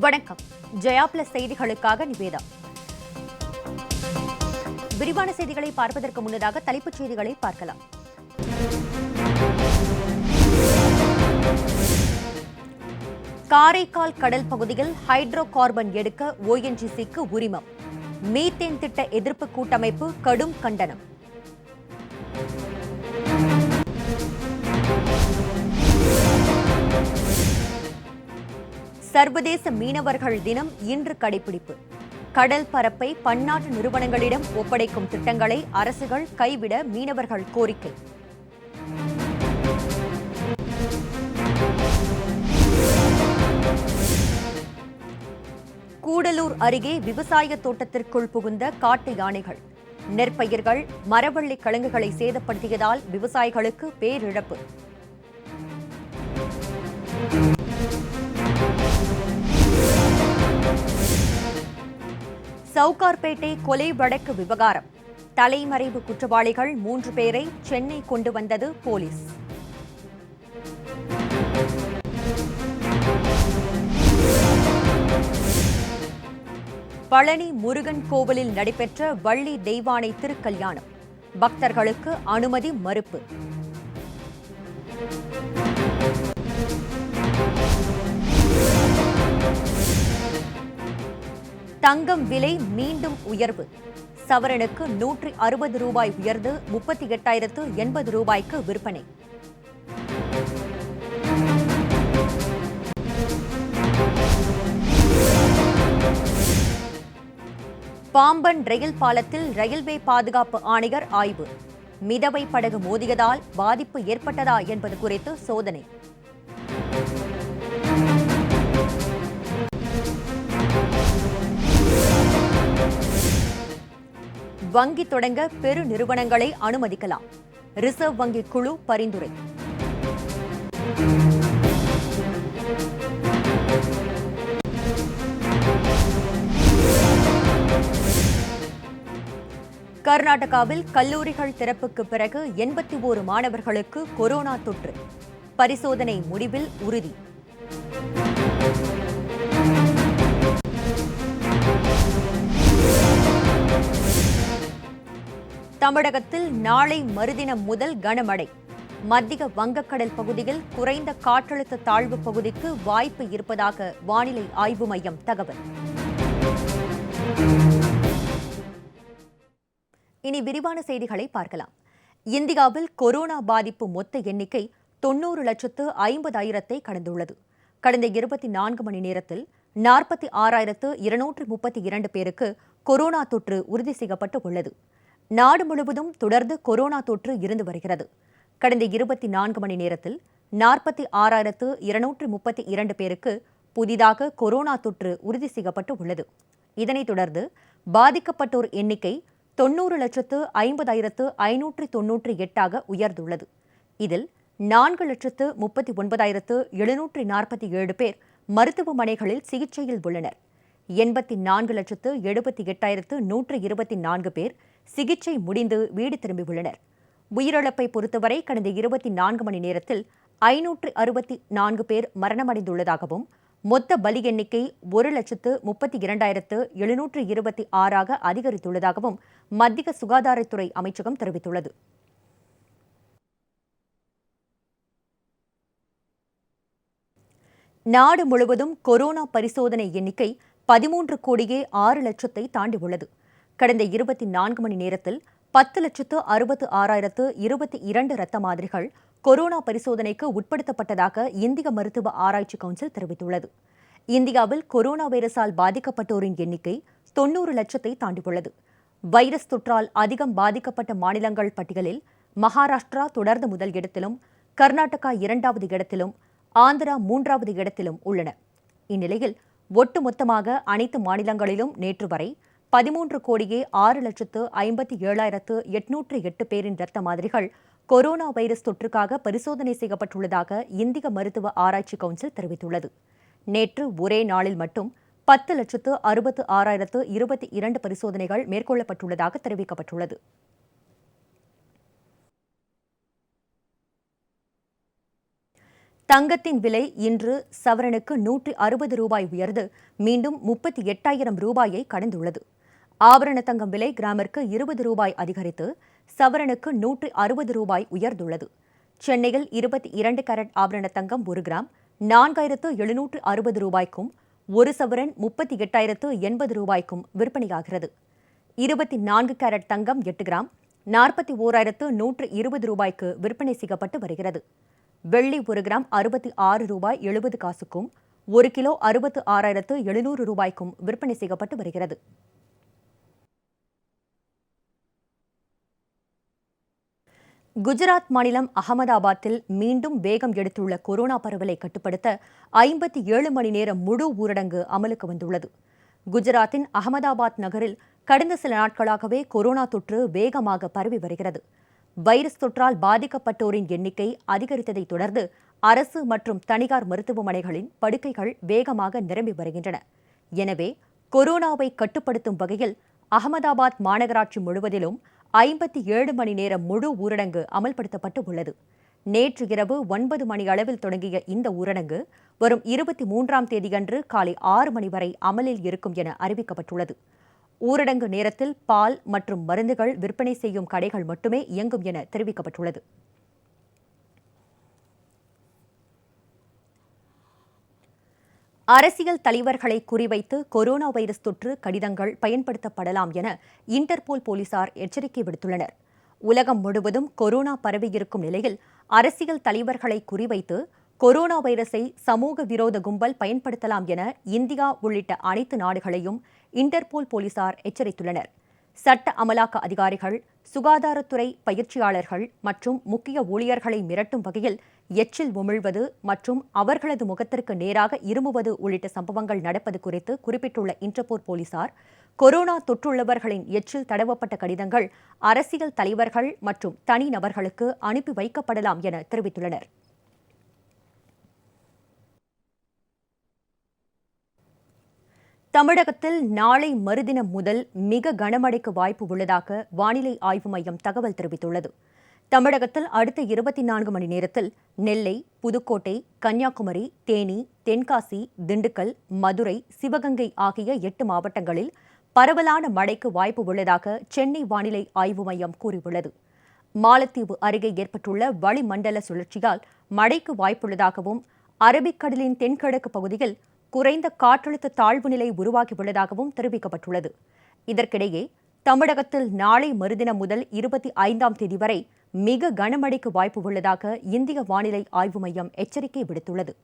வணக்கம். ஜெயா பிளஸ் செய்திகளுக்காக நிவேதா. விரிவான செய்திகளை பார்ப்பதற்கு முன்னதாக தலைப்புச் செய்திகளை பார்க்கலாம். காரைக்கால் கடல் பகுதியில் ஹைட்ரோ கார்பன் எடுக்க ONGCக்கு உரிமம். மீத்தேன் திட்ட எதிர்ப்பு கூட்டமைப்பு கடும் கண்டனம். சர்வதேச மீனவர்கள் தினம் இன்று கடைபிடிப்பு. கடல் பரப்பை பன்னாட்டு நிறுவனங்களிடம் ஒப்படைக்கும் திட்டங்களை அரசுகள் கைவிட மீனவர்கள் கோரிக்கை. கூடலூர் அருகே விவசாய தோட்டத்திற்குள் புகுந்த காட்டு யானைகள். நெற்பயிர்கள், மரவள்ளி கிழங்குகளை சேதப்படுத்தியதால் விவசாயிகளுக்கு பேரிழப்பு. சவுகார்பேட்டை கொலை வழக்கு விவகாரம். தலைமறைவு குற்றவாளிகள் 3 பேரை சென்னை கொண்டு வந்தது போலீஸ். பழனி முருகன் கோவிலில் நடைபெற்ற வள்ளி தெய்வானை திருக்கல்யாணம். பக்தர்களுக்கு அனுமதி மறுப்பு. தங்கம் விலை மீண்டும் உயர்வு. சவரனுக்கு 160 ரூபாய் உயர்ந்து 38,080 ரூபாய்க்கு விற்பனை. பாம்பன் ரயில் பாலத்தில் ரயில்வே பாதுகாப்பு ஆணையர் ஆய்வு. மிதவை படகு மோதியதால் பாதிப்பு ஏற்பட்டதா என்பது குறித்து சோதனை. வங்கி தொடங்க பெரு நிறுவனங்களை அனுமதிக்கலாம். ரிசர்வ் வங்கி குழு பரிந்துரை. கர்நாடகாவில் கல்லூரிகள் திறப்புக்கு பிறகு 81 மாணவர்களுக்கு கொரோனா தொற்று. பரிசோதனை முடிவில் உறுதி. தமிழகத்தில் நாளை மறுதினம் முதல் கனமழை. மத்திய வங்கக்கடல் பகுதியில் குறைந்த காற்றழுத்த தாழ்வு பகுதிக்கு வாய்ப்பு இருப்பதாக வானிலை ஆய்வு மையம் தகவல். இனி விரிவான செய்திகளை பார்க்கலாம். இந்தியாவில் கொரோனா பாதிப்பு மொத்த எண்ணிக்கை 90,50,000 கடந்துள்ளது. கடந்த 24 மணி நேரத்தில் 46,232 பேருக்கு கொரோனா தொற்று உறுதி செய்யப்பட்டு உள்ளது. நாடு முழுவதும் தொடர்ந்து கொரோனா தொற்று இருந்து வருகிறது. கடந்த 24 மணி நேரத்தில் 46,232 பேருக்கு புதிதாக கொரோனா தொற்று உறுதி செய்யப்பட்டு உள்ளது. இதனைத் தொடர்ந்து பாதிக்கப்பட்டோர் எண்ணிக்கை 90,50,598 உயர்ந்துள்ளது. இதில் 4,39,747 பேர் மருத்துவமனைகளில் சிகிச்சையில் உள்ளனர். 84,78,124 பேர் சிகிச்சை முடிந்து வீடு திரும்பியுள்ளனர். உயிரிழப்பை பொறுத்தவரை கடந்த 24 மணி நேரத்தில் 564 பேர் மரணமடைந்துள்ளதாகவும் மொத்த பலி எண்ணிக்கை 1,32,726 அதிகரித்துள்ளதாகவும் மத்திய சுகாதாரத்துறை அமைச்சகம் தெரிவித்துள்ளது. நாடு முழுவதும் கொரோனா பரிசோதனை எண்ணிக்கை 13,06,00,000 தாண்டியுள்ளது. கடந்த 24 மணி நேரத்தில் 10,66,022 இரத்த மாதிரிகள் கொரோனா பரிசோதனைக்கு உட்படுத்தப்பட்டதாக இந்திய மருத்துவ ஆராய்ச்சி கவுன்சில் தெரிவித்துள்ளது. இந்தியாவில் கொரோனா வைரஸால் பாதிக்கப்பட்டோரின் எண்ணிக்கை 90 லட்சத்தை தாண்டியுள்ளது. வைரஸ் தொற்றால் அதிகம் பாதிக்கப்பட்ட மாநிலங்கள் பட்டியலில் மகாராஷ்டிரா தொடர்ந்து முதல் இடத்திலும், கர்நாடகா 2வது இடத்திலும், ஆந்திரா 3வது இடத்திலும் உள்ளன. இந்நிலையில் ஒட்டுமொத்தமாக அனைத்து மாநிலங்களிலும் நேற்று வரை 13,06,57,808 பேரின் இரத்த மாதிரிகள் கொரோனா வைரஸ் தொற்றுக்காக பரிசோதனை செய்யப்பட்டுள்ளதாக இந்திய மருத்துவ ஆராய்ச்சி கவுன்சில் தெரிவித்துள்ளது. நேற்று ஒரே நாளில் மட்டும் 10,66,022 பரிசோதனைகள் மேற்கொள்ளப்பட்டுள்ளதாக தெரிவிக்கப்பட்டுள்ளது. தங்கத்தின் விலை இன்று சவரனுக்கு 160 ரூபாய் உயர்ந்து மீண்டும் 38,000 ரூபாயை கடந்துள்ளது. ஆபரண தங்கம் விலை கிராமிற்கு 20 ரூபாய் அதிகரித்து சவரனுக்கு 160 ரூபாய் உயர்ந்துள்ளது. சென்னையில் 22 கேரட் ஆபரண தங்கம் 1 கிராம் 4,760 ரூபாய்க்கும், ஒரு சவரன் 38,080 ரூபாய்க்கும் விற்பனையாகிறது. 24 கேரட் தங்கம் 8 கிராம் 41,120 ரூபாய்க்கு விற்பனை செய்யப்பட்டு வருகிறது. வெள்ளி 1 கிராம் 66 ரூபாய் 70 காசுக்கும், 1 கிலோ 66,700 ரூபாய்க்கும் விற்பனை செய்யப்பட்டு வருகிறது. குஜராத் மாநிலம் அகமதாபாத்தில் மீண்டும் வேகம் எடுத்துள்ள கொரோனா பரவலை கட்டுப்படுத்த 57 மணி நேர முழு ஊரடங்கு அமலுக்கு வந்துள்ளது. குஜராத்தின் அகமதாபாத் நகரில் கடந்த சில நாட்களாகவே கொரோனா தொற்று வேகமாக பரவி வருகிறது. வைரஸ் தொற்றால் பாதிக்கப்பட்டோரின் எண்ணிக்கை அதிகரித்ததைத் தொடர்ந்து அரசு மற்றும் தனியார் மருத்துவமனைகளின் படுக்கைகள் வேகமாக நிரம்பி வருகின்றன. எனவே கொரோனாவை கட்டுப்படுத்தும் வகையில் அகமதாபாத் மாநகராட்சி முழுவதிலும் 57 மணி நேர முழு ஊரடங்கு அமல்படுத்தப்பட்டு உள்ளது. நேற்று இரவு 9 மணி அளவில் தொடங்கிய இந்த ஊரடங்கு வரும் 23ஆம் தேதியன்று காலை 6 மணி வரை அமலில் இருக்கும் என அறிவிக்கப்பட்டுள்ளது. ஊரடங்கு நேரத்தில் பால் மற்றும் மருந்துகள் விற்பனை செய்யும் கடைகள் மட்டுமே இயங்கும் என தெரிவிக்கப்பட்டுள்ளது. அரசியல் தலைவர்களை குறிவைத்து கொரோனா வைரஸ் தொற்று கடிதங்கள் பயன்படுத்தப்படலாம் என இன்டர்போல் போலீசார் எச்சரிக்கை விடுத்துள்ளனர். உலகம் முழுவதும் கொரோனா பரவியிருக்கும் நிலையில் அரசியல் தலைவர்களை குறிவைத்து கொரோனா வைரஸை சமூக விரோத கும்பல் பயன்படுத்தலாம் என இந்தியா உள்ளிட்ட அனைத்து நாடுகளையும் இன்டர்போல் போலீசார் எச்சரித்துள்ளனர். சட்ட அமலாக்க அதிகாரிகள், சுகாதாரத்துறை பயிற்சியாளர்கள் மற்றும் முக்கிய ஊழியர்களை மிரட்டும் வகையில் எச்சில் உமிழ்வது மற்றும் அவர்களது முகத்திற்கு நேராக இருமுவது உள்ளிட்ட சம்பவங்கள் நடப்பது குறித்து குறிப்பிட்டுள்ள இன்டர்போல் போலீசார், கொரோனா தொற்றுள்ளவர்களின் எச்சில் தடவப்பட்ட கடிதங்கள் அரசியல் தலைவர்கள் மற்றும் தனிநபர்களுக்கு அனுப்பி வைக்கப்படலாம் என தெரிவித்துள்ளனர். தமிழகத்தில் நாளை மறுதினம் முதல் மிக கனமழைக்கு வாய்ப்பு உள்ளதாக வானிலை ஆய்வு மையம் தகவல் தெரிவித்துள்ளது. தமிழகத்தில் அடுத்த 24 மணி நேரத்தில் நெல்லை, புதுக்கோட்டை, கன்னியாகுமரி, தேனி, தென்காசி, திண்டுக்கல், மதுரை, சிவகங்கை ஆகிய 8 மாவட்டங்களில் பரவலான மழைக்கு வாய்ப்பு உள்ளதாக சென்னை வானிலை ஆய்வு மையம் கூறியுள்ளது. மாலத்தீவு அருகே ஏற்பட்டுள்ள வளிமண்டல சுழற்சியால் மழைக்கு வாய்ப்புள்ளதாகவும், அரபிக்கடலின் தென்கிழக்கு பகுதியில் குறைந்த காற்றழுத்த தாழ்வு நிலை உருவாகியுள்ளதாகவும் தெரிவிக்கப்பட்டுள்ளது. இதற்கிடையே தமிழகத்தில் நாளை மறுதினம் முதல் 25ஆம் தேதி வரை மிக கனமழைக்கு வாய்ப்பு உள்ளதாக இந்திய வானிலை ஆய்வு மையம் எச்சரிக்கை விடுத்துள்ளது.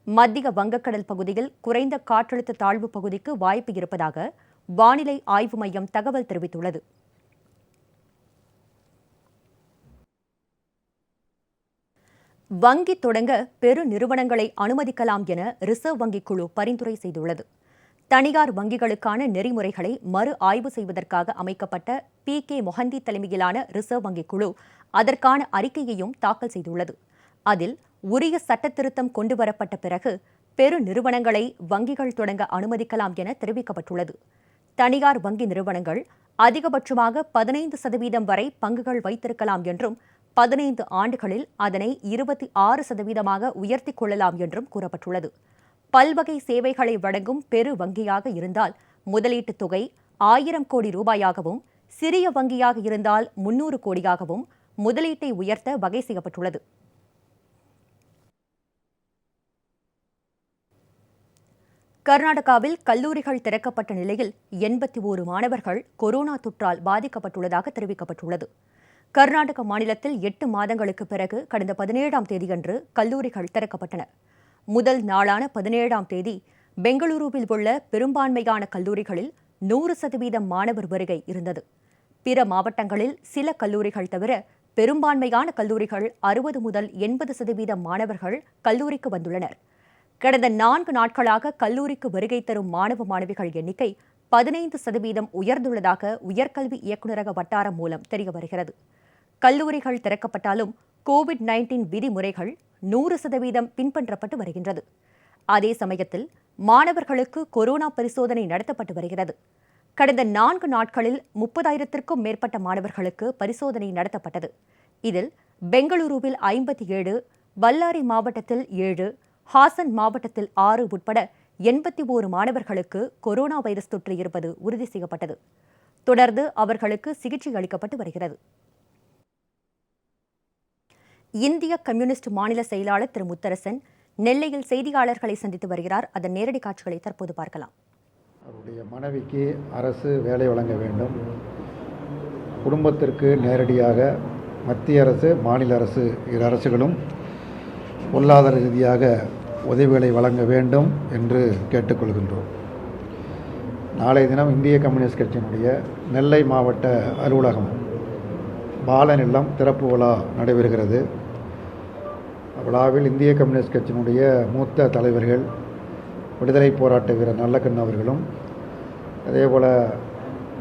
மத்திய வங்கக்கடல் பகுதியில் குறைந்த காற்றழுத்த தாழ்வு பகுதிக்கு வாய்ப்பு இருப்பதாக வானிலை ஆய்வு மையம் தகவல் தெரிவித்துள்ளது. வங்கி தொடங்க பெரு நிறுவனங்களை அனுமதிக்கலாம் என ரிசர்வ் வங்கி குழு பரிந்துரை செய்துள்ளது. தனியார் வங்கிகளுக்கான நெறிமுறைகளை மறு ஆய்வு செய்வதற்காக அமைக்கப்பட்ட PK மொஹந்தி தலைமையிலான ரிசர்வ் வங்கி குழு அதற்கான அறிக்கையையும் தாக்கல் செய்துள்ளது. அதில் உரிய சட்டத்திருத்தம் கொண்டுவரப்பட்ட பிறகு பெரு நிறுவனங்களை வங்கிகள் தொடங்க அனுமதிக்கலாம் என தெரிவிக்கப்பட்டுள்ளது. தனியார் வங்கி நிறுவனங்கள் அதிகபட்சமாக 15% வரை பங்குகள் வைத்திருக்கலாம் என்றும் 15 ஆண்டுகளில் அதனை 26% உயர்த்திக் கொள்ளலாம் என்றும் கூறப்பட்டுள்ளது. பல்வகை சேவைகளை வழங்கும் பெரு வங்கியாக இருந்தால் முதலீட்டுத் தொகை 1000 கோடி ரூபாயாகவும், சிறிய வங்கியாக இருந்தால் 300 கோடியாகவும் முதலீட்டை உயர்த்த வகை செய்யப்பட்டுள்ளது. கர்நாடகாவில் கல்லூரிகள் திறக்கப்பட்ட நிலையில் 81 மாணவர்கள் கொரோனா தொற்றால் பாதிக்கப்பட்டுள்ளதாக தெரிவிக்கப்பட்டுள்ளது. கர்நாடக மாநிலத்தில் 8 மாதங்களுக்கு பிறகு கடந்த 17ஆம் தேதியன்று கல்லூரிகள் திறக்கப்பட்டன. முதல் நாளான 17ஆம் தேதி பெங்களூருவில் உள்ள பெரும்பான்மையான கல்லூரிகளில் 100% மாணவர் வருகை இருந்தது. பிற மாவட்டங்களில் சில கல்லூரிகள் தவிர பெரும்பான்மையான கல்லூரிகள் 60 முதல் 80% மாணவர்கள் கல்லூரிக்கு வந்துள்ளனர். கடந்த 4 நாட்களாக கல்லூரிக்கு வருகை தரும் மாணவ மாணவிகள் எண்ணிக்கை 15% உயர்ந்துள்ளதாக உயர்கல்வி இயக்குநரக வட்டாரம் மூலம் தெரியவருகிறது. கல்லூரிகள் திறக்கப்பட்டாலும் கோவிட்-19 விதிமுறைகள் 100% பின்பற்றப்பட்டு வருகின்றது. அதே சமயத்தில் மாணவர்களுக்கு கொரோனா பரிசோதனை நடத்தப்பட்டு வருகிறது. கடந்த 4 நாட்களில் 30,000க்கும் மேற்பட்ட மாணவர்களுக்கு பரிசோதனை நடத்தப்பட்டது. இதில் பெங்களூருவில் 57, பல்லாரி மாவட்டத்தில் 7, ஹாசன் மாவட்டத்தில் 6 உட்பட 81 மாணவர்களுக்கு கொரோனா வைரஸ் தொற்று இருப்பது உறுதி செய்யப்பட்டது. தொடர்ந்து அவர்களுக்கு சிகிச்சை அளிக்கப்பட்டு வருகிறது. இந்திய கம்யூனிஸ்ட் மாநில செயலாளர் திரு முத்தரசன் நெல்லையில் செய்தியாளர்களை சந்தித்து வருகிறார். அதன் நேரடி காட்சிகளை தற்போது பார்க்கலாம். அவருடைய மனைவிக்கு அரசு வேலை வழங்க வேண்டும். குடும்பத்திற்கு நேரடியாக மத்திய அரசு, மாநில அரசு, இரு அரசுகளும் பொருளாதார ரீதியாக உதவிகளை வழங்க வேண்டும் என்று கேட்டுக்கொள்கின்றோம். நாளைய தினம் இந்திய கம்யூனிஸ்ட் கட்சியினுடைய நெல்லை மாவட்ட அலுவலகம் பாலநிலம் திறப்பு விழா நடைபெறுகிறது. விழாவில் இந்திய கம்யூனிஸ்ட் கட்சியினுடைய மூத்த தலைவர்கள், விடுதலை போராட்ட வீரர் நல்லக்கண்ணு அவர்களும், அதேபோல்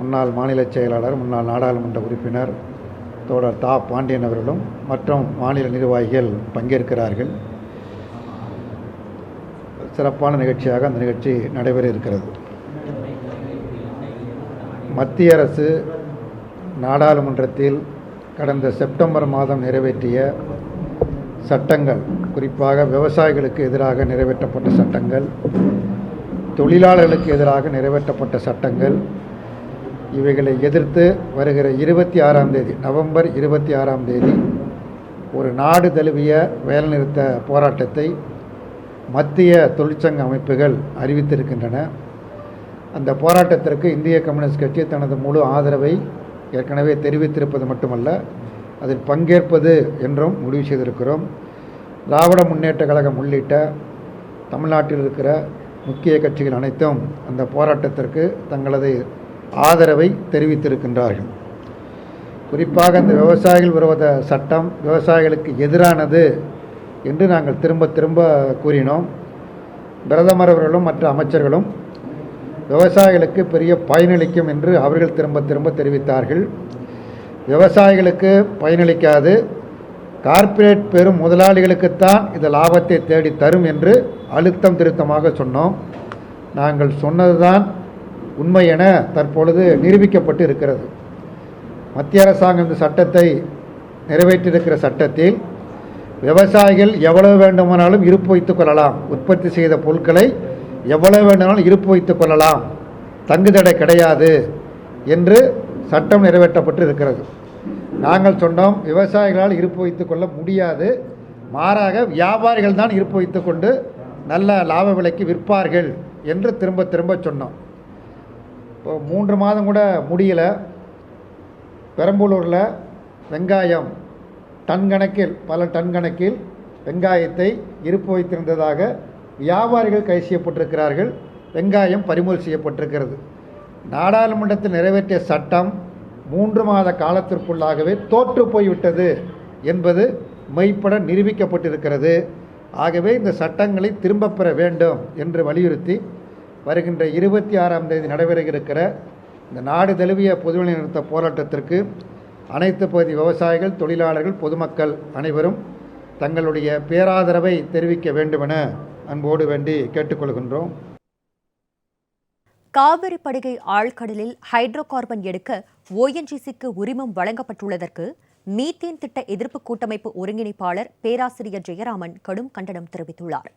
முன்னாள் மாநில செயலாளர், முன்னாள் நாடாளுமன்ற உறுப்பினர் தோழர் தா பாண்டியன் அவர்களும் மற்றும் மாநில நிர்வாகிகள் பங்கேற்கிறார்கள். சிறப்பான நிகழ்ச்சியாக அந்த நிகழ்ச்சி நடைபெற இருக்கிறது. மத்திய அரசு நாடாளுமன்றத்தில் கடந்த செப்டம்பர் மாதம் நிறைவேற்றிய சட்டங்கள், குறிப்பாக விவசாயிகளுக்கு எதிராக நிறைவேற்றப்பட்ட சட்டங்கள், தொழிலாளர்களுக்கு எதிராக நிறைவேற்றப்பட்ட சட்டங்கள், இவைகளை எதிர்த்து வருகிற 26ஆம் தேதி, நவம்பர் 26ஆம் தேதி ஒரு நாடு தழுவிய வேலைநிறுத்த போராட்டத்தை மத்திய தொழிற்சங்க அமைப்புகள் அறிவித்திருக்கின்றன. அந்த போராட்டத்திற்கு இந்திய கம்யூனிஸ்ட் கட்சி தனது முழு ஆதரவை ஏற்கனவே தெரிவித்திருப்பது மட்டுமல்ல, அதில் பங்கேற்பது என்றும் முடிவு செய்திருக்கிறோம். திராவிட முன்னேற்ற கழகம் உள்ளிட்ட தமிழ்நாட்டில் இருக்கிற முக்கிய கட்சிகள் அனைத்தும் அந்த போராட்டத்திற்கு தங்களது ஆதரவை தெரிவித்திருக்கின்றார்கள். குறிப்பாக அந்த விவசாயிகள் விரோத சட்டம் விவசாயிகளுக்கு எதிரானது என்று நாங்கள் திரும்ப திரும்ப கூறினோம். பிரதமர் அவர்களும் மற்ற அமைச்சர்களும் விவசாயிகளுக்கு பெரிய பயனளிக்கும் என்று அவர்கள் திரும்ப திரும்ப தெரிவித்தார்கள். விவசாயிகளுக்கு பயனளிக்காது, கார்ப்பரேட் பெரும் முதலாளிகளுக்குத்தான் இது லாபத்தை தேடி தரும் என்று அழுத்தம் திருத்தமாக சொன்னோம். நாங்கள் சொன்னதுதான் உண்மை என தற்பொழுது நிரூபிக்கப்பட்டு இருக்கிறது. மத்திய அரசாங்கம் இந்த சட்டத்தை நிறைவேற்றியிருக்கிற சட்டத்தில் விவசாயிகள் எவ்வளவு வேண்டுமானாலும் இருப்பு வைத்துக் கொள்ளலாம், உற்பத்தி செய்த பொருட்களை எவ்வளவு வேண்டுமானாலும் இருப்பு வைத்துக் கொள்ளலாம், தங்குதடை கிடையாது என்று சட்டம் நிறைவேற்றப்பட்டு இருக்கிறது. நாங்கள் சொன்னோம், விவசாயிகளால் இருப்பு வைத்துக் கொள்ள முடியாது, மாறாக வியாபாரிகள் தான் இருப்பு வைத்துக் கொண்டு நல்ல லாப விலைக்கு விற்பார்கள் என்று திரும்ப திரும்ப சொன்னோம். இப்போ 3 மாதம் கூட முடியல. பெரம்பலூரில் வெங்காயம் டன் கணக்கில், பல டன் கணக்கில் வெங்காயத்தை இருப்பு வைத்திருந்ததாக வியாபாரிகள் கைது செய்யப்பட்டிருக்கிறார்கள். வெங்காயம் பறிமுதல் செய்யப்பட்டிருக்கிறது. நாடாளுமன்றத்தில் நிறைவேற்றிய சட்டம் 3 மாத காலத்திற்குள்ளாகவே தோற்று போய்விட்டது என்பது மெய்ப்பட நிரூபிக்கப்பட்டிருக்கிறது. ஆகவே இந்த சட்டங்களை திரும்ப பெற வேண்டும் என்று வலியுறுத்தி வருகின்ற 26ஆம் தேதி நடைபெற இருக்கிற இந்த நாடு தழுவிய பொதுவெளி நிறுத்த போராட்டத்திற்கு அனைத்து பகுதி விவசாயிகள், தொழிலாளர்கள், பொதுமக்கள் அனைவரும் தங்களுடைய பேராதரவை தெரிவிக்க வேண்டுமென அன்போடு வேண்டி கேட்டுக்கொள்கின்றோம். காவிரி படுகை ஆழ்கடலில் ஹைட்ரோ கார்பன் எடுக்க ONGCக்கு உரிமம் வழங்கப்பட்டுள்ளதற்கு மீத்தேன் திட்ட எதிர்ப்பு கூட்டமைப்பு ஒருங்கிணைப்பாளர் பேராசிரியர் ஜெயராமன் கடும் கண்டனம் தெரிவித்துள்ளார்.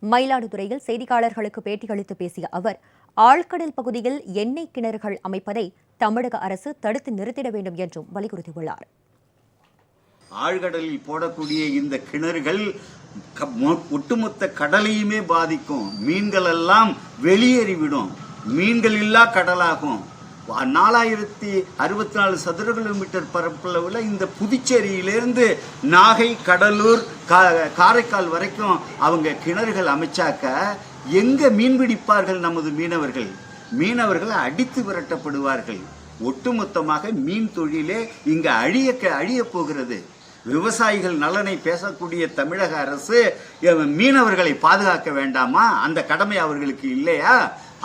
மயிலாடுதுறையில் செய்தியாளர்களுக்கு பேட்டியளித்து பேசிய அவர், ஆழ்கடல் பகுதியில் எண்ணெய் கிணறுகள் அமைப்பதை தமிழக அரசு தடுத்து நிறுத்திட வேண்டும் என்றும் வலியுறுத்தியுள்ளார். ஆழ்கடலில் போடக்கூடிய இந்த கிணறுகள் ஒட்டுமொத்த கடலையுமே பாதிக்கும். மீன்கள் எல்லாம் வெளியேறிவிடும். மீன்கள் இல்லா கடலாகும். 4064 சதுர கிலோமீட்டர் பரப்பளவில் இந்த புதுச்சேரியிலிருந்து நாகை, கடலூர், காரைக்கால் வரைக்கும் அவங்க கிணறுகள் அமைச்சாக்க எங்க மீன் பிடிப்பார்கள் நமது மீனவர்கள் அடித்து விரட்டப்படுவார்கள். ஒட்டுமொத்தமாக மீன் தொழிலே இங்க அழிய போகிறது. விவசாயிகள் நலனை பேசக்கூடிய தமிழக அரசு மீனவர்களை பாதுகாக்க வேண்டாமா? அந்த கடமை அவர்களுக்கு இல்லையா?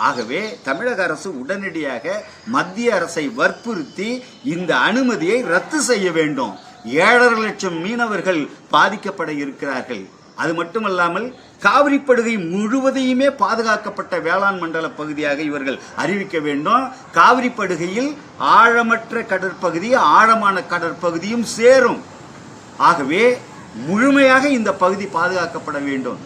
ஆகவே தமிழக அரசு உடனடியாக மத்திய அரசை வற்புறுத்தி இந்த அனுமதியை ரத்து செய்ய வேண்டும். 7.5 லட்சம் மீனவர்கள் பாதிக்கப்பட இருக்கிறார்கள். அது மட்டுமல்லாமல் காவிரி படுகை முழுவதையுமே பாதுகாக்கப்பட்ட வேளாண் மண்டல பகுதியாக இவர்கள் அறிவிக்க வேண்டும். காவிரி படுகையில் ஆழமற்ற கடற்பகுதி, ஆழமான கடற்பகுதியும் சேரும். ஆகவே முழுமையாக இந்த பகுதி பாதுகாக்கப்பட வேண்டும்.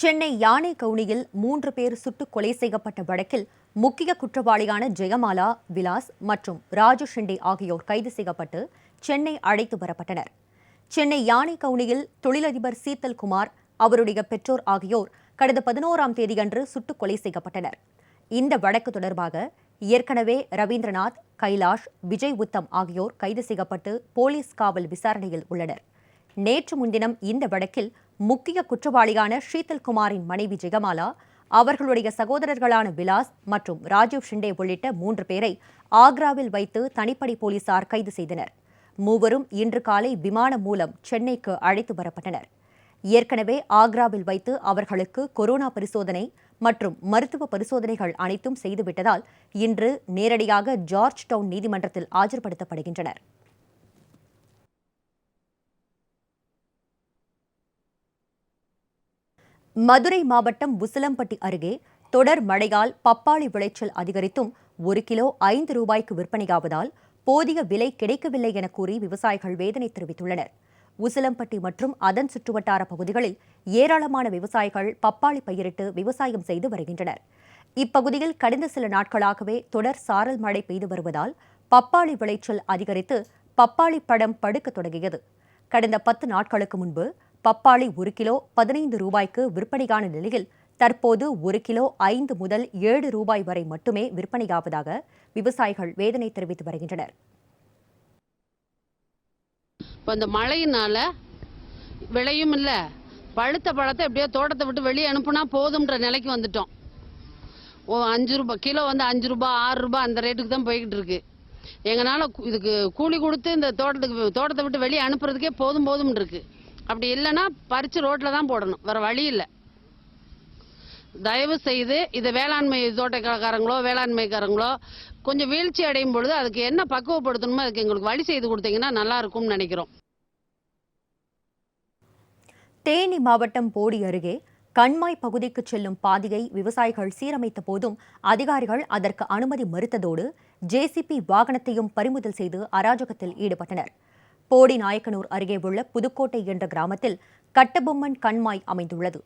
சென்னை யானை கவுனியில் 3 பேர் சுட்டுக் கொலை செய்யப்பட்ட வழக்கில் முக்கிய குற்றவாளியான ஜெயமாலா, விலாஸ் மற்றும் ராஜு ஷிண்டே ஆகியோர் கைது செய்யப்பட்டு சென்னை அழைத்து வரப்பட்டனர். சென்னை யானை கவுனியில் தொழிலதிபர் சீத்தல் குமார், அவருடைய பெற்றோர் ஆகியோர் கடந்த 11ஆம் தேதியன்று சுட்டுக் கொலை செய்யப்பட்டனர். இந்த வழக்கு தொடர்பாக ஏற்கனவே ரவீந்திரநாத், கைலாஷ், விஜய் உத்தம் ஆகியோர் கைது செய்யப்பட்டு போலீஸ் காவல் விசாரணையில் உள்ளனர். நேற்று முன்தினம் இந்த வழக்கில் முக்கிய குற்றவாளியான ஷீத்தல் குமாரின் மனைவி ஜெயமாலா, அவர்களுடைய சகோதரர்களான விலாஸ் மற்றும் ராஜீவ் ஷிண்டே உள்ளிட்ட 3 பேரை ஆக்ராவில் வைத்து தனிப்படை போலீசார் கைது செய்தனர். மூவரும் இன்று காலை விமானம் மூலம் சென்னைக்கு அழைத்து வரப்பட்டனர். ஏற்கனவே ஆக்ராவில் வைத்து அவர்களுக்கு கொரோனா பரிசோதனை மற்றும் மருத்துவ பரிசோதனைகள் அனைத்தும் செய்துவிட்டதால் இன்று நேரடியாக ஜார்ஜ் டவுன் நீதிமன்றத்தில் ஆஜர்படுத்தப்படுகின்றனர். மதுரை மாவட்டம் உசிலம்பட்டி அருகே தொடர் மழையால் பப்பாளி விளைச்சல் அதிகரித்தும் 1 கிலோ 5 ரூபாய்க்கு விற்பனையாவதால் போதிய விலை கிடைக்கவில்லை என கூறி விவசாயிகள் வேதனை தெரிவித்துள்ளனர். உசிலம்பட்டி மற்றும் அதன் சுற்றுவட்டார பகுதிகளில் ஏராளமான விவசாயிகள் பப்பாளி பயிரிட்டு விவசாயம் செய்து வருகின்றனர். இப்பகுதியில் கடந்த சில நாட்களாகவே தொடர் சாரல் மழை பெய்து வருவதால் பப்பாளி விளைச்சல் அதிகரித்து பப்பாளி பழம் படுக்க தொடங்கியது. கடந்த 10 நாட்களுக்கு முன்பு பப்பாளி 1 கிலோ 15 ரூபாய்க்கு விற்பனையான நிலையில் தற்போது 1 கிலோ 5 முதல் 7 ரூபாய் வரை மட்டுமே விற்பனையாவதாக விவசாயிகள் வேதனை தெரிவித்து வருகின்றனர். இப்போ இந்த மழையினால விளையும் இல்லை, பழுத்த பழத்தை எப்படியோ தோட்டத்தை விட்டு வெளியே அனுப்புனா போதும்ன்ற நிலைக்கு வந்துட்டோம். 5 ரூபாய் கிலோ 5 ரூபாய் 6 ரூபாய் அந்த ரேட்டுக்கு தான் போய்கிட்டு இருக்கு. எங்களால் இதுக்கு கூலி கொடுத்து இந்த தோட்டத்தை விட்டு வெளியே அனுப்புறதுக்கே போதும் இருக்கு. அப்படி இல்லைன்னா பறித்து ரோட்டில் தான் போடணும், வேற வழி இல்லை. தயவு செய்து இதை வேளாண்மை தோட்டக்காரங்களோ வேளாண்மைக்காரங்களோ கொஞ்சம் வீழ்ச்சி அடையும் பொழுது அதுக்கு என்ன பக்குவப்படுத்தணுமோ அதுக்கு எங்களுக்கு வழி செய்து கொடுத்தீங்கன்னா நல்லா இருக்கும்னு நினைக்கிறோம். தேனி மாவட்டம் போடி அருகே கண்மாய் பகுதிக்கு செல்லும் பாதையை விவசாயிகள் சீரமைத்த போதும் அதிகாரிகள் அதற்கு அனுமதி மறுத்ததோடு ஜேசிபி வாகனத்தையும் பறிமுதல் செய்து அராஜகத்தில் ஈடுபட்டனர். போடி நாயக்கனூர் அருகே உள்ள புதுக்கோட்டை என்ற கிராமத்தில் கட்டபொம்மன் கண்மாய் அமைந்துள்ளது.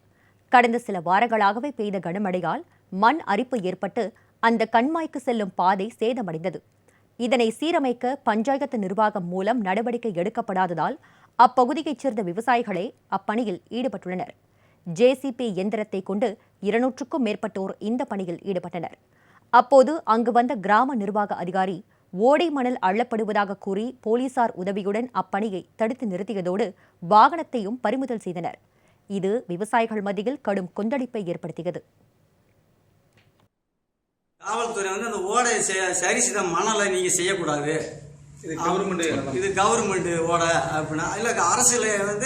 கடந்த சில வாரங்களாகவே பெய்த கனமழையால் மண் அரிப்பு ஏற்பட்டு அந்த கண்மாய்க்கு செல்லும் பாதை சேதமடைந்தது. இதனை சீரமைக்க பஞ்சாயத்து நிர்வாகம் மூலம் நடவடிக்கை எடுக்கப்படாததால் அப்பகுதியைச் சேர்ந்த விவசாயிகளே அப்பணியில் ஈடுபட்டுள்ளனர். ஜேசிபி எந்திரத்தை கொண்டு 200க்கும் மேற்பட்டோர் இந்த பணியில் ஈடுபட்டனர். அப்போது அங்கு வந்த கிராம நிர்வாக அதிகாரி ஓடை மணல் அள்ளப்படுவதாக கூறி போலீசார் உதவியுடன் அப்பணியை தடுத்து நிறுத்தியதோடு வாகனத்தையும் பறிமுதல் செய்தனர். இது விவசாயிகள் மத்தியில் கடும் கொந்தளிப்பை ஏற்படுத்தியது. காவல்துறை அந்த ஓடை சரி செய்த மணலை நீங்க செய்யக்கூடாது, இது கவர்மெண்ட் ஓடை அப்படின்னா இல்ல அரசுல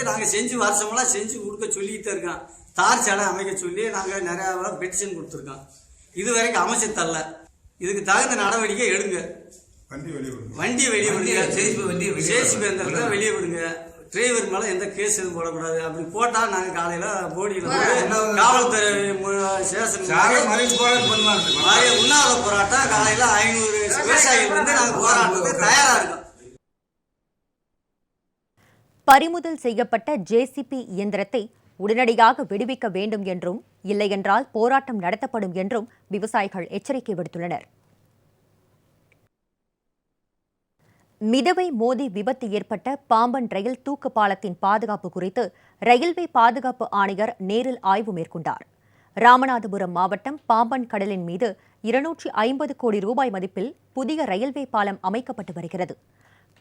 நாங்க செஞ்சு வருஷமெல்லாம் செஞ்சு கொடுக்க சொல்லிக்கிட்டே இருக்கோம். தார் சாலை அமைக்க சொல்லி நாங்க நிறைய பெட்டிஷன் கொடுத்துருக்கோம். இது வரைக்கும் அமைச்சு தரல. இதுக்கு தகுந்த நடவடிக்கை எடுங்க. வண்டி வெளியே விடுங்க, ஜேசிபி வெளியே விடுங்க. டிரைவர் மேல எந்த கேஸ் எதுவும் போடக்கூடாது. அப்படி போட்டா நாங்க காலையில போடியில காவல்துறை ஸ்டேஷன் உண்ணாவிர போராட்டம் காலையில 500 விவசாயிகள் நாங்க போராட்டத்துக்கு தயாரா இருக்கோம். பறிமுதல் செய்யப்பட்ட ஜேசிபி இயந்திரத்தை உடனடியாக விடுவிக்க வேண்டும் என்றும் இல்லையென்றால் போராட்டம் நடத்தப்படும் என்றும் விவசாயிகள் எச்சரிக்கை விடுத்துள்ளனர். மிதவை மோதி விபத்து ஏற்பட்ட பாம்பன் ரயில் தூக்கு பாலத்தின் பாதுகாப்பு குறித்து ரயில்வே பாதுகாப்பு ஆணையர் நேரில் ஆய்வு மேற்கொண்டார். ராமநாதபுரம் மாவட்டம் பாம்பன் கடலின் மீது 250 கோடி ரூபாய் மதிப்பில் புதிய ரயில்வே பாலம் அமைக்கப்பட்டு வருகிறது.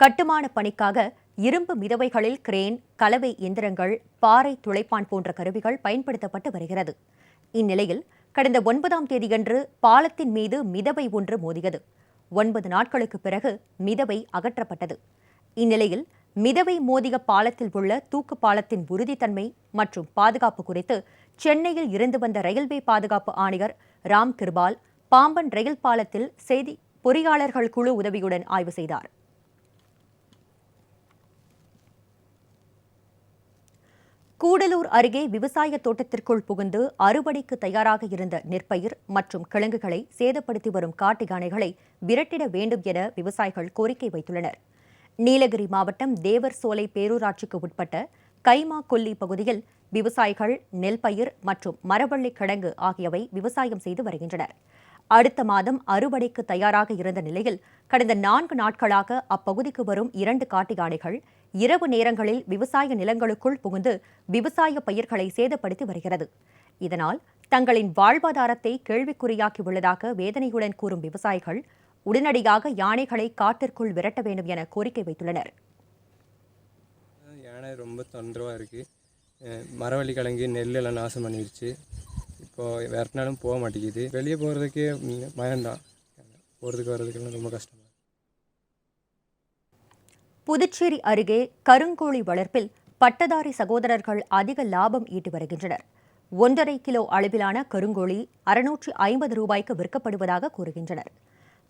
கட்டுமான பணிக்காக இரும்பு மிதவைகளில் கிரேன், கலவை எந்திரங்கள், பாறை துளைப்பான் போன்ற கருவிகள் பயன்படுத்தப்பட்டு வருகிறது. இந்நிலையில் கடந்த 9ஆம் தேதியன்று பாலத்தின் மீது மிதவை ஒன்று மோதியது. 9 நாட்களுக்கு பிறகு மிதவை அகற்றப்பட்டது. இந்நிலையில் மிதவை மோதிய பாலத்தில் உள்ள தூக்கு பாலத்தின் உறுதித்தன்மை மற்றும் பாதுகாப்பு குறித்து சென்னையில் இருந்து வந்த ரயில்வே பாதுகாப்பு ஆணையர் ராம் கிருபால் பாம்பன் ரயில் பாலத்தில் செய்தி பொறியாளர்கள் குழு உதவியுடன் ஆய்வு செய்தார். கூடலூர் அருகே விவசாய தோட்டத்திற்குள் புகுந்து அறுவடைக்கு தயாராக இருந்த நெற்பயிர் மற்றும் கிழங்குகளை சேதப்படுத்தி வரும் காட்டு யானைகளை விரட்டிட வேண்டும் என விவசாயிகள் கோரிக்கை வைத்துள்ளனர். நீலகிரி மாவட்டம் தேவர் சோலை பேரூராட்சிக்கு உட்பட்ட கைமா கொல்லி பகுதியில் விவசாயிகள் நெல் பயிர் மற்றும் மரவள்ளி கிழங்கு ஆகியவை விவசாயம் செய்து வருகின்றனர். அடுத்த மாதம் அறுவடைக்கு தயாராக இருந்த நிலையில் கடந்த 4 நாட்களாக அப்பகுதிக்கு வரும் 2 காட்டு யானைகள் இரவு நேரங்களில் விவசாய நிலங்களுக்குள் புகுந்து விவசாய பயிர்களை சேதப்படுத்தி வருகிறது. இதனால் தங்களின் வாழ்வாதாரத்தை கேள்விக்குறியாக்கியுள்ளதாக வேதனையுடன் கூறும் விவசாயிகள் உடனடியாக யானைகளை காட்டிற்குள் விரட்ட வேண்டும் என கோரிக்கை வைத்துள்ளனர். யானை ரொம்ப தொந்தரவாக இருக்குது. மரவள்ளி கிழங்கு நெல் எல்லாம் நாசம் பண்ணிடுச்சு. இப்போது விரட்டினாலும் போக மாட்டேங்குது. வெளியே போகிறதுக்கே பயம்தான். போகிறதுக்கு வர்றதுக்கெல்லாம் ரொம்ப கஷ்டமாக. புதுச்சேரி அருகே கருங்கோழி வளர்ப்பில் பட்டதாரி சகோதரர்கள் அதிக லாபம் ஈட்டி வருகின்றனர். 1.5 கிலோ அளவிலான கருங்கோழி 650 ரூபாய்க்கு விற்கப்படுவதாக கூறுகின்றனர்.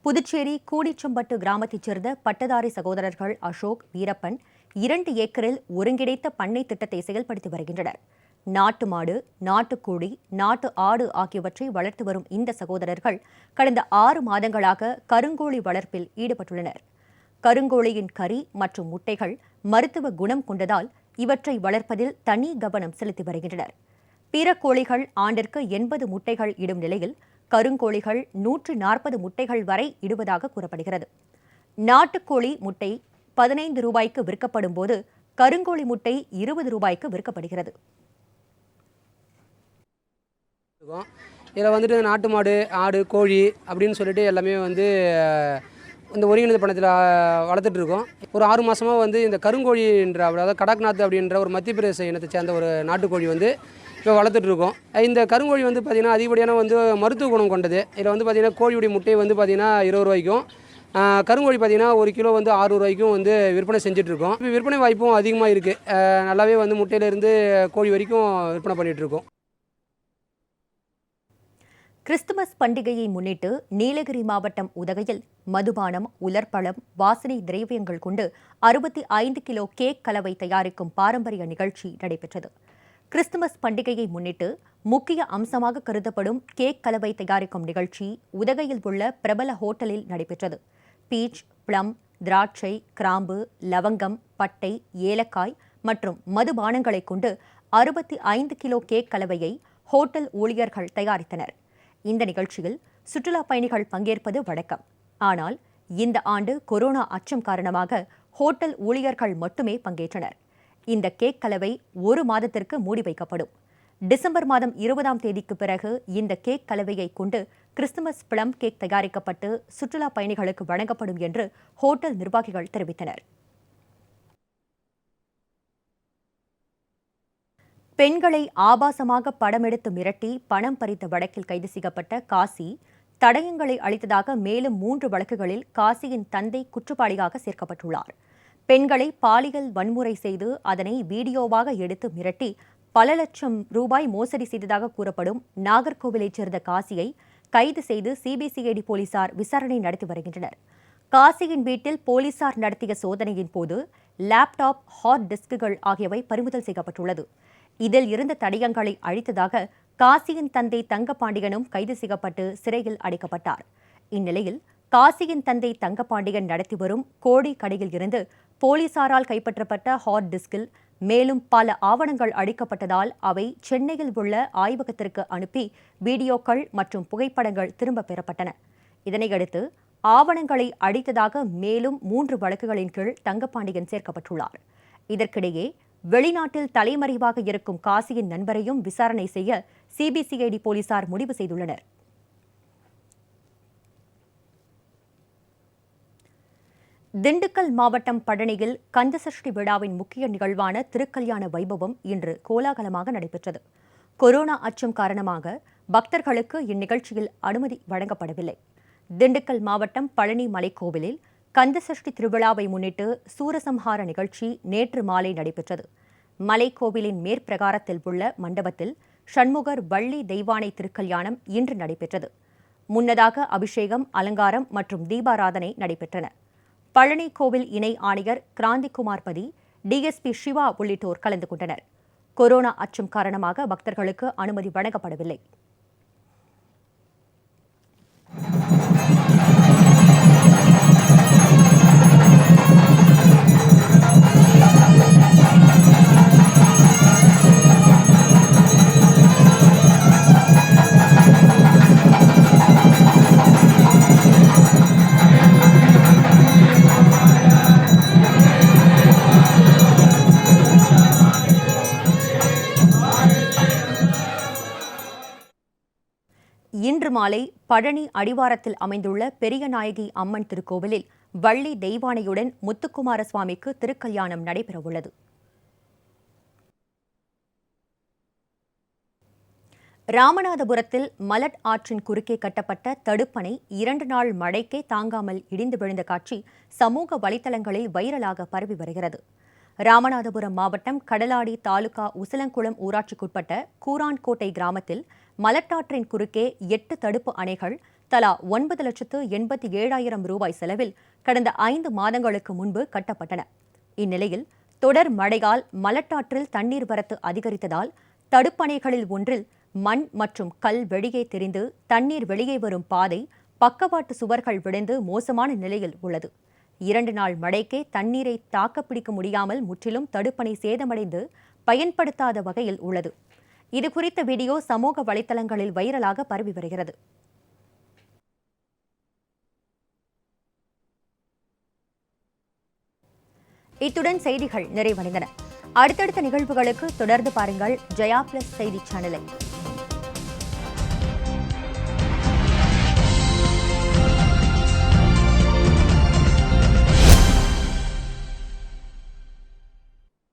புதுச்சேரி கூடிச்சம்பட்டு கிராமத்தைச் சேர்ந்த பட்டதாரி சகோதரர்கள் அசோக், வீரப்பன் 2 ஏக்கரில் ஒருங்கிணைத்த பண்ணை திட்டத்தை செயல்படுத்தி வருகின்றனர். நாட்டு மாடு, நாட்டுக்கோழி, நாட்டு ஆடு ஆகியவற்றை வளர்த்து வரும் இந்த சகோதரர்கள் கடந்த 6 மாதங்களாக கருங்கோழி வளர்ப்பில் ஈடுபட்டுள்ளனர். கருங்கோழியின் கறி மற்றும் முட்டைகள் மருத்துவ குணம் கொண்டதால் இவற்றை வளர்ப்பதில் தனி கவனம் செலுத்தி வருகின்றனர். பிற கோழிகள் ஆண்டிற்கு 80 முட்டைகள் இடும் நிலையில் கருங்கோழிகள் 140 முட்டைகள் வரை இடுவதாக கூறப்படுகிறது. நாட்டுக்கோழி முட்டை 15 ரூபாய்க்கு விற்கப்படும் போது கருங்கோழி முட்டை 20 ரூபாய்க்கு விற்கப்படுகிறது. இதில் வந்துட்டு நாட்டு மாடு, ஆடு, கோழி அப்படின்னு சொல்லிட்டு எல்லாமே இந்த ஒருங்கிணைந்த பண்ணத்தில் வளர்த்துட்டு இருக்கோம். ஒரு 6 மாதமாக இந்த கருங்கோழின்ற, அதாவது கடக்நாத் அப்படின்ற ஒரு மத்திய பிரதேச இனத்தை சேர்ந்த ஒரு நாட்டுக்கோழி இப்போ வளர்த்துட்டு இருக்கோம். இந்த கருங்கோழி பார்த்திங்கன்னா அதிகப்படியான மருத்துவ குணம் கொண்டது. இதில் பார்த்திங்கன்னா கோழியுடைய முட்டை பார்த்திங்கன்னா 20 ரூபாய்க்கும், கருங்கோழி பார்த்திங்கன்னா 1 கிலோ 6 ரூபாய்க்கும் விற்பனை செஞ்சிட்ருக்கோம். இப்போ விற்பனை வாய்ப்பும் அதிகமாக இருக்குது. நல்லாவே முட்டையிலேருந்து கோழி வரைக்கும் விற்பனை பண்ணிகிட்ருக்கோம். கிறிஸ்துமஸ் பண்டிகையை முன்னிட்டு நீலகிரி மாவட்டம் உதகையில் மதுபானம், உலர்பழம், வாசனை திரவியங்கள் கொண்டு 65 கிலோ கேக் கலவை தயாரிக்கும் பாரம்பரிய நிகழ்ச்சி நடைபெற்றது. கிறிஸ்துமஸ் பண்டிகையை முன்னிட்டு முக்கிய அம்சமாக கருதப்படும் கேக் கலவை தயாரிக்கும் நிகழ்ச்சி உதகையில் உள்ள பிரபல ஹோட்டலில் நடைபெற்றது. பீச், பிளம், திராட்சை, கிராம்பு, லவங்கம், பட்டை, ஏலக்காய் மற்றும் மதுபானங்களை கொண்டு 65 கிலோ கேக் கலவையை ஹோட்டல் ஊழியர்கள் தயாரித்தனர். இந்த நிகழ்ச்சியில் சுற்றுலா பயணிகள் பங்கேற்பது வழக்கம். ஆனால் இந்த ஆண்டு கொரோனா அச்சம் காரணமாக ஹோட்டல் ஊழியர்கள் மட்டுமே பங்கேற்றனர். இந்த கேக் கலவை 1 மாதத்திற்கு மூடி வைக்கப்படும். டிசம்பர் மாதம் 20ஆம் தேதிக்கு பிறகு இந்த கேக் கலவையை கொண்டு கிறிஸ்துமஸ் பிளம் கேக் தயாரிக்கப்பட்டு சுற்றுலா பயணிகளுக்கு வழங்கப்படும் என்று ஹோட்டல் நிர்வாகிகள் தெரிவித்தனர். பெண்களை ஆபாசமாக படமெடுத்து மிரட்டி பணம் பறித்த வழக்கில் கைது செய்யப்பட்ட காசி தடயங்களை அளித்ததாக மேலும் 3 வழக்குகளில் காசியின் தந்தை குற்றவாளியாக சேர்க்கப்பட்டுள்ளார். பெண்களை பாலியல் வன்முறை செய்து அதனை வீடியோவாக எடுத்து மிரட்டி பல லட்சம் ரூபாய் மோசடி செய்ததாக கூறப்படும் நாகர்கோவிலைச் சேர்ந்த காசியை கைது செய்து சிபிசிஐடி போலீசார் விசாரணை நடத்தி வருகின்றனர். காசியின் வீட்டில் போலீசார் நடத்திய சோதனையின் போது லேப்டாப், ஹார்ட் டிஸ்குகள் ஆகியவை பறிமுதல் செய்யப்பட்டுள்ளது. இதில் இருந்த தடயங்களை அழித்ததாக காசியின் தந்தை தங்கபாண்டியனும் கைது செய்யப்பட்டு சிறையில் அடைக்கப்பட்டார். இந்நிலையில் காசியின் தந்தை தங்கபாண்டியன் நடத்தி வரும் கோடி கடையில் இருந்து போலீசாரால் கைப்பற்றப்பட்ட ஹார்ட் டிஸ்கில் மேலும் பல ஆவணங்கள் அழிக்கப்பட்டதால் அவை சென்னையில் உள்ள ஆய்வகத்திற்கு அனுப்பி வீடியோக்கள் மற்றும் புகைப்படங்கள் திரும்பப் பெறப்பட்டன. இதனையடுத்து ஆவணங்களை அழித்ததாக மேலும் 3 வழக்குகளின் கீழ் தங்கபாண்டியன் சேர்க்கப்பட்டுள்ளார். இதற்கிடையே வெளிநாட்டில் தலைமறைவாக இருக்கும் காசியின் நண்பரையும் விசாரணை செய்ய சிபிசிஐடி போலீசார் முடிவு செய்துள்ளனர். திண்டுக்கல் மாவட்டம் பழனியில் கந்தசஷ்டி விழாவின் முக்கிய நிகழ்வான திருக்கல்யாண வைபவம் இன்று கோலாகலமாக நடைபெற்றது. கொரோனா அச்சம் காரணமாக பக்தர்களுக்கு இந்நிகழ்ச்சியில் அனுமதி வழங்கப்படவில்லை. திண்டுக்கல் மாவட்டம் பழனி மலைக்கோவிலில் கந்தசஷ்டி திருவிழாவை முன்னிட்டு சூரசம்ஹார நிகழ்ச்சி நேற்று மாலை நடைபெற்றது. மலைக்கோவிலின் மேற்பிரகாரத்தில் உள்ள மண்டபத்தில் ஷண்முகர் வள்ளி தெய்வானை திருக்கல்யாணம் இன்று நடைபெற்றது. முன்னதாக அபிஷேகம், அலங்காரம் மற்றும் தீபாராதனை நடைபெற்றன. பழனி கோவில் இணை ஆணையர் கிராந்திகுமார் பதி, டிஎஸ்பி சிவா உள்ளிட்டோர் கலந்து கொண்டனர். கொரோனா அச்சம் காரணமாக பக்தர்களுக்கு அனுமதி வழங்கப்படவில்லை. மாலை பழனி அடிவாரத்தில் அமைந்துள்ள பெரியநாயகி அம்மன் திருக்கோவிலில் வள்ளி தெய்வானையுடன் முத்துக்குமார சுவாமிக்கு திருக்கல்யாணம் நடைபெறவுள்ளது. ராமநாதபுரத்தில் மலட் ஆற்றின் குறுக்கே கட்டப்பட்ட தடுப்பணை 2 நாள் மழைக்கே தாங்காமல் இடிந்து விழுந்த காட்சி சமூக வலைதளங்களில் வைரலாக பரவி வருகிறது. ராமநாதபுரம் மாவட்டம் கடலாடி தாலுகா உசலங்குளம் ஊராட்சிக்குட்பட்ட கூரான்கோட்டை கிராமத்தில் மலட்டாற்றின் குறுக்கே 8 தடுப்பு அணைகள் தலா 9,87,000 ரூபாய் செலவில் கடந்த 5 மாதங்களுக்கு முன்பு கட்டப்பட்டன. இந்நிலையில் தொடர் மழையால் மலட்டாற்றில் தண்ணீர் வரத்து அதிகரித்ததால் தடுப்பணைகளில் ஒன்றில் மண் மற்றும் கல் வெளியே தெரிந்து தண்ணீர் வெளியே வரும் பாதை பக்கவாட்டு சுவர்கள் விழுந்து மோசமான நிலையில் உள்ளது. 2 நாள் மழைக்கே தண்ணீரை தாக்குப்பிடிக்க முடியாமல் முற்றிலும் தடுப்பணை சேதமடைந்து பயன்படுத்தாத வகையில் உள்ளது. இதுகுறித்த வீடியோ சமூக வலைதளங்களில் வைரலாக பரவி வருகிறது. இத்துடன் செய்திகள் நிறைவடைந்தன. அடுத்தடுத்த நிகழ்வுகளுக்கு தொடர்ந்து பாருங்கள் ஜெயா பிளஸ் செய்தி சேனலை.